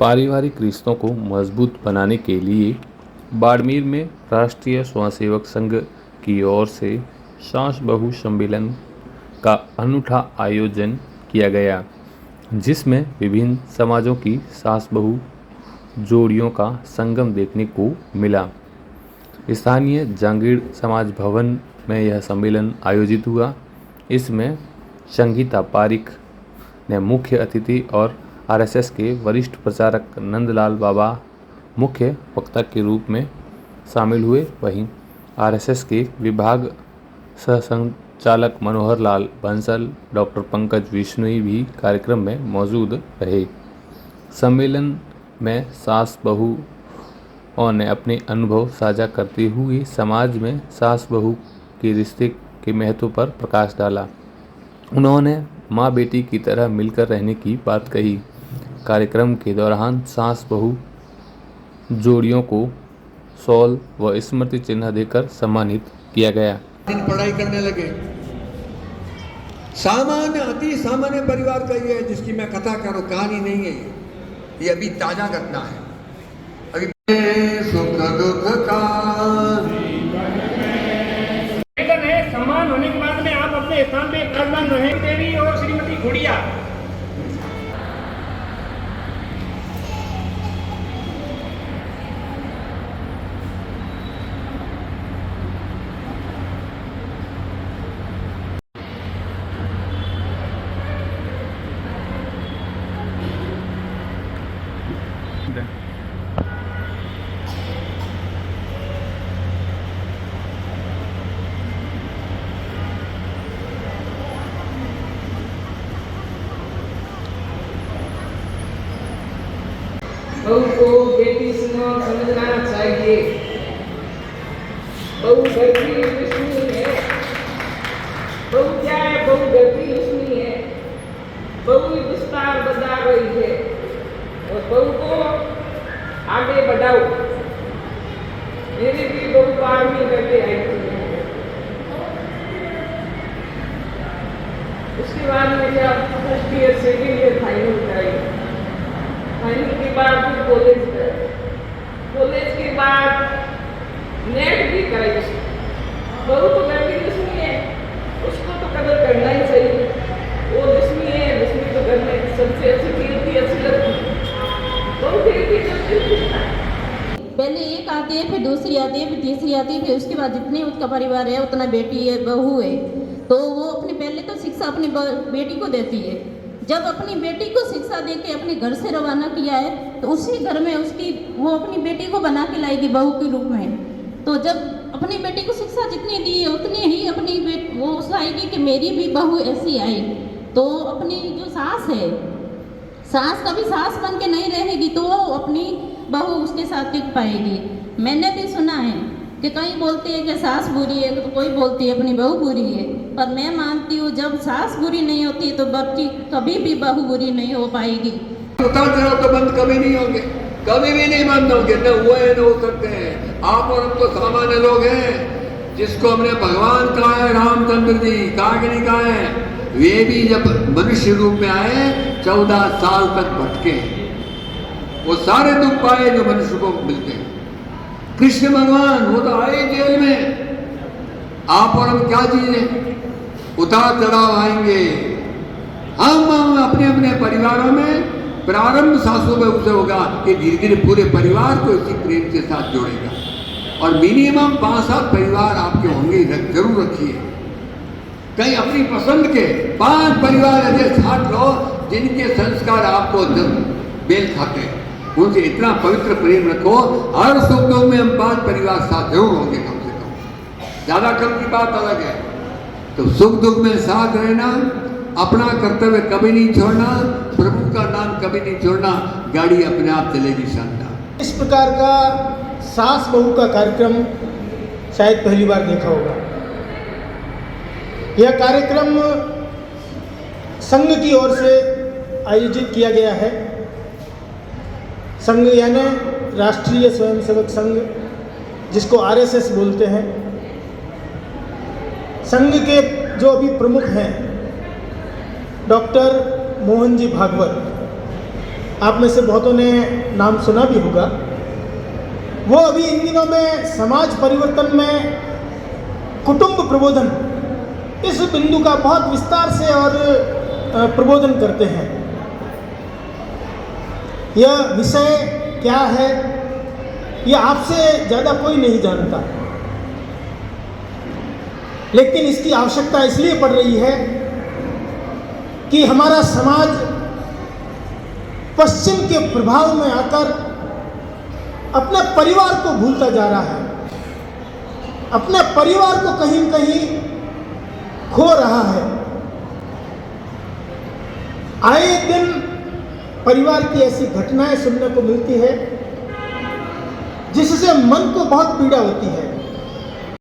पारिवारिक रिश्तों को मजबूत बनाने के लिए बाड़मेर में राष्ट्रीय स्वयंसेवक संघ की ओर से सास बहू सम्मेलन का अनूठा आयोजन किया गया, जिसमें विभिन्न समाजों की सास बहू जोड़ियों का संगम देखने को मिला। स्थानीय जांगीड़ समाज भवन में यह सम्मेलन आयोजित हुआ। इसमें संगीता पारिक ने मुख्य अतिथि और आरएसएस के वरिष्ठ प्रचारक नंदलाल बाबा मुख्य वक्ता के रूप में शामिल हुए। वहीं आरएसएस के विभाग सहसंचालक मनोहर लाल बंसल, डॉक्टर पंकज विश्नोई भी कार्यक्रम में मौजूद रहे। सम्मेलन में सास बहुओं ने अपने अनुभव साझा करते हुए समाज में सास बहू के रिश्ते के महत्व पर प्रकाश डाला। उन्होंने माँ बेटी की तरह मिलकर रहने की बात कही। कार्यक्रम के दौरान सास बहू जोड़ियों को शॉल व स्मृति चिन्ह देकर सम्मानित किया गया। पढ़ाई करने लगे। सामान्य अति सामान्य परिवार का ये है जिसकी मैं कथा करूं, कहानी नहीं है ये अभी ताजा घटना है। अभी सुख दुख का सम्मान होने के बाद में आप अपने स्थान पे विराजमान रहे। देवी और श्रीमती गुड़िया बहू को बेटी समझना चाहिए। बहू घर की लक्ष्मी है। बहू क्या है? बहू घर की लक्ष्मी है। बहू विस्तार बता रही है और बहू को आगे बढ़ाओ। मेरी भी बहू आर्मी करके आई थी। उसके बाद में क्या first year second year final कराई। फाइनल के बाद फिर कॉलेज गए। कॉलेज के बाद नेट भी कराई। बहू तो घर की लक्ष्मी है, उसको तो कदर करना ही चाहिए। वो लक्ष्मी है, लक्ष्मी तो घर में सबसे अच्छी कीर्ति अच्छी लगती है। बहू कीर्ति पहले एक आती है, फिर दूसरी आती है, फिर तीसरी आती है, फिर उसके बाद जितने उसका परिवार है उतना बेटी है, बहू है, तो वो अपनी पहले तो शिक्षा अपनी बेटी को देती है। जब अपनी बेटी को शिक्षा देके अपने घर से रवाना किया है तो उसी घर में उसकी वो अपनी बेटी को बना के लाएगी बहू के रूप में। तो जब अपनी बेटी को शिक्षा जितनी दी है उतनी ही अपनी वो चाहेगी कि मेरी भी बहू ऐसी आए। तो अपनी जो सास है, सास कभी सास बन के नहीं रहेगी तो वो अपनी बहू उसके साथ टिक पाएगी। मैंने भी सुना है कि कई बोलती है कि सास बुरी है, तो कोई बोलती है अपनी बहू बुरी है, पर मैं मानती हूँ जब सास बुरी नहीं होती तो बच्ची कभी भी बहू बुरी नहीं हो पाएगी। उतार चढ़ाव तो बंद कभी नहीं होंगे, कभी भी नहीं बंद होंगे, न हुए न हो सकते हैं। आप और हम तो सामान्य लोग हैं, जिसको हमने भगवान कहा है, रामचंद्र जी कहा कि नहीं कहा है। वे भी जब मनुष्य रूप में आए 14 साल तक भटके, वो सारे दुख पाए जो मनुष्य को मिलते हैं। कृष्ण भगवान वो तो आए जेल में। आप और हम क्या चीज है? उतार चढ़ाव आएंगे। हम अपने अपने परिवारों में प्रारंभ सासू बहू से होगा कि धीरे धीरे पूरे परिवार को इसी प्रेम के साथ जोड़ेगा। और मिनिमम 5-7 परिवार आपके होंगे, जरूर रखिए। कहीं अपनी पसंद के 5 परिवार ऐसे साथ लो जिनके संस्कार आपको मेल खाते हैं, उनसे इतना पवित्र प्रेम रखो। हर सुख दुख में हम 5 परिवार साथ जरूर होंगे, कम से कम। ज्यादा कम की बात अलग है। तो सुख दुख में साथ रहना, अपना कर्तव्य कभी नहीं छोड़ना, प्रभु का नाम कभी नहीं छोड़ना, गाड़ी अपने आप चलेगी शानदार। इस प्रकार का सास बहू का कार्यक्रम शायद पहली बार देखा होगा। यह कार्यक्रम संघ की ओर से आयोजित किया गया है। संघ यानी राष्ट्रीय स्वयंसेवक संघ, जिसको आरएसएस बोलते हैं। संघ के जो अभी प्रमुख हैं डॉक्टर मोहन जी भागवत, आप में से बहुतों ने नाम सुना भी होगा। वो अभी इन दिनों में समाज परिवर्तन में कुटुंब प्रबोधन इस बिंदु का बहुत विस्तार से और प्रबोधन करते हैं। यह विषय क्या है यह आपसे ज़्यादा कोई नहीं जानता, लेकिन इसकी आवश्यकता इसलिए पड़ रही है कि हमारा समाज पश्चिम के प्रभाव में आकर अपने परिवार को भूलता जा रहा है, अपने परिवार को कहीं न कहीं खो रहा है। आए दिन परिवार की ऐसी घटनाएं सुनने को मिलती है जिससे मन को बहुत पीड़ा होती है।